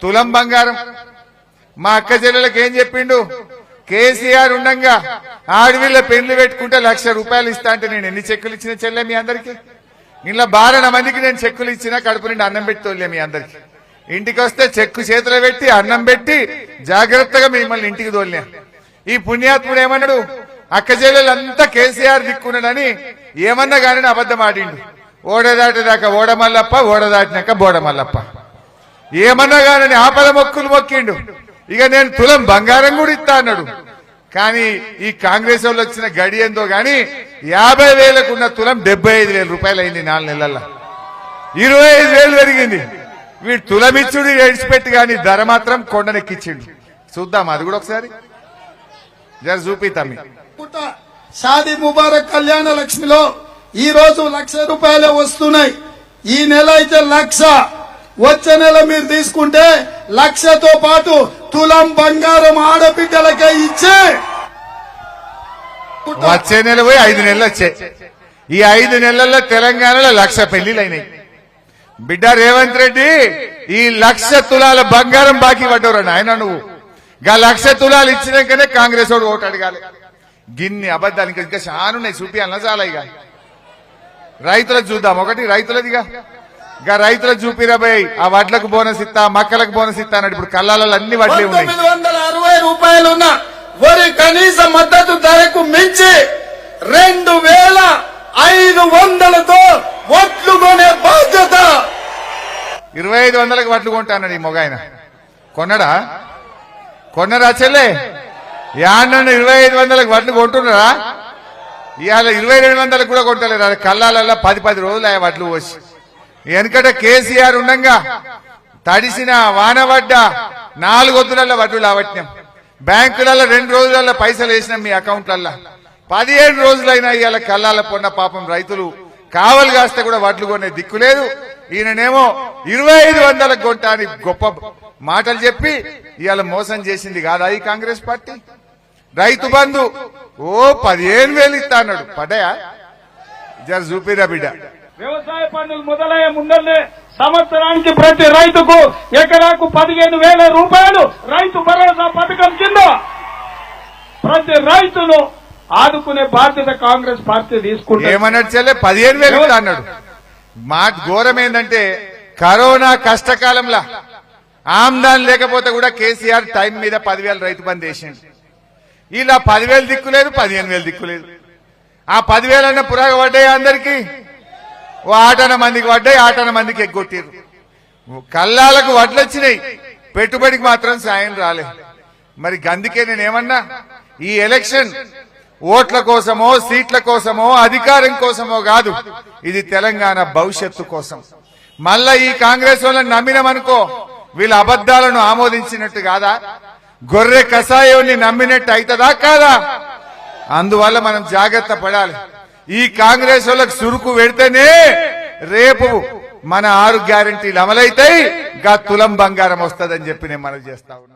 తులం బంగారం. మా అక్క చెల్లెలకు ఏం చెప్పిండు? కేసీఆర్ ఉండంగా ఆడవిళ్ళ పెళ్లి పెట్టుకుంటే ₹1,00,000 ఇస్తా అంటే నేను ఎన్ని చెక్కులు ఇచ్చిన చెల్లె మీ అందరికి? ఇలా 12 మందికి నేను చెక్కులు ఇచ్చినా కడుపు నుండి అన్నం పెట్టి తోలే మీ అందరికి. ఇంటికి వస్తే చెక్కు చేతిలో పెట్టి అన్నం పెట్టి జాగ్రత్తగా మిమ్మల్ని ఇంటికి తోలినా. ఈ పుణ్యాత్ముడు ఏమన్నాడు? అక్క చెల్లెలంతా కేసీఆర్ దిక్కున్నాడని ఏమన్నా కానీ అబద్ధం ఆడిండు. ఓడదాటిదాకా ఓడమల్లప్ప, ఓడదాటినాక బోడమల్లప్ప. ఏమన్నా కానీ ఆపద మొక్కులు మొక్కిండు. ఇక నేను తులం బంగారం కూడా ఇస్తా అన్నాడు. కానీ ఈ కాంగ్రెస్ వాళ్ళు వచ్చిన గడి ఏందో గాని 50,000కు ఉన్న తులం ₹75,000 అయింది 4 నెలల్లో. 25,000 పెరిగింది. వీడు తులమిచ్చుడు ఏడిచిపెట్టి గాని ధర మాత్రం కొండనెక్కిచ్చిండు. చూద్దాం అది కూడా ఒకసారి జర చూపితామి. షాదీ ముబారక్ కళ్యాణ లక్ష్మిలో ఈ రోజు ₹1,00,000 వస్తున్నాయి. ఈ నెల అయితే 1,00,000, వచ్చే నెల మీరు తీసుకుంటే 1,00,000తో పాటు తులం బంగారం ఆడబిడ్డలకే ఇచ్చే వచ్చే నెల పోయి 5 నెలలు వచ్చాయి. ఈ 5 నెలల్లో తెలంగాణలో 1,00,000 పెళ్లిళ్ళు అయినాయి. బిడ్డ రేవంత్ రెడ్డి ఈ 1,00,000 తులాల బంగారం బాకీ పడ్డవరా నాయన నువ్వు? 1,00,000 తులాలు ఇచ్చినాకనే కాంగ్రెస్ వాడు ఓటు అడగాలి. గిన్ని అబద్ధానికి ఇంకా చానున్నాయి, చూపియాలన్నా చాలా. ఇక రైతులకు చూద్దాం. ఒకటి రైతులదిగా రైతులకు చూపిరా భయ్. ఆ వడ్లకు బోనస్ ఇస్తా, మక్కలకు బోనస్ ఇస్తా అన్నాడు. ఇప్పుడు కళ్ళాలలో అన్ని వడ్లే ఉన్నాయి. ₹960 ఉన్న వరి కనీస మద్దతు ధరకు మించి 2,500తో వడ్లు కొనే బాధ్యత. 2,500కి వడ్లు కొంటా అన్నాడు ఈ మొగాయన. కొన్నరా చెల్లె? యాన్న 2,500కి వడ్లు కొంటున్నారా? ఇవాళ 2,200లకు కూడా కొంటలేరు. కళ్ళాలలో 10 రోజులు ఆ వడ్లు పోసి. వెనకట కేసీఆర్ ఉండగా తడిసిన వానబడ్డ 4 వద్దులలో వడ్లు లావట్టినాం. బ్యాంకులలో 2 రోజులలో పైసలు వేసినాం మీ అకౌంట్లల్లో. 17 రోజులైనా ఇవాళ కళ్ళాల పొన్న పాపం రైతులు కావలు కాస్తే కూడా వడ్లు కొనే దిక్కు లేదు. ఈయననేమో 2,500లకు కొంటా అని గొప్ప మాటలు చెప్పి ఇవాళ మోసం చేసింది కాదా ఈ కాంగ్రెస్ పార్టీ? రైతు బంధు 15,000 ఇస్తా అన్నాడు. పడ్డాయా? జర చూపిరా బిడ్డ. వ్యవసాయ పనులు మొదలయ్యే ముందల్లే సంవత్సరానికి ప్రతి రైతుకు ఎకరాకు ₹15,000 రైతు భరోసా పథకం కింద ప్రతి రైతును ఆదుకునే బాధ్యత కాంగ్రెస్ పార్టీ తీసుకుంటే. ఏమన్నాడు చెల్లె? 15,000 అన్నాడు. మా ఘోరం ఏంటంటే కరోనా కష్టకాలంలో ఆమ్దాన్ లేకపోతే కూడా కేసీఆర్ టైం మీద 10,000 రైతు బంద్ వేసిండు. ఇలా 10,000 దిక్కులేదు, 15,000 దిక్కులేదు. ఆ 10,000 అన్న పురాగ పడ్డాయి అందరికీ. ఓ 8 మందికి పడ్డాయి, 8 మందికి ఎగ్గొట్టారు. కల్లాలకు వడ్లు వచ్చినాయి, పెట్టుబడికి మాత్రం సాయం రాలేదు. మరి అందుకే నేనేమన్నా ఈ ఎలక్షన్ ఓట్ల కోసమో సీట్ల కోసమో అధికారం కోసమో కాదు, ఇది తెలంగాణ భవిష్యత్తు కోసం. మళ్ళా ఈ కాంగ్రెస్ వాళ్ళని నమ్మినామనుకో వీళ్ళ అబద్దాలను ఆమోదించినట్టు కాదా? గొర్రె కషాయాన్ని నమ్మినట్టు అవుతుందా కాదా? అందువల్ల మనం జాగ్రత్త పడాలి. ఈ కాంగ్రెస్ వాళ్ళకి సురుకు పెడితేనే రేపు మన 6 గ్యారెంటీలు అమలైతాయి. తులం బంగారం వస్తుందని చెప్పి నేను మనవి చేస్తా ఉన్నా.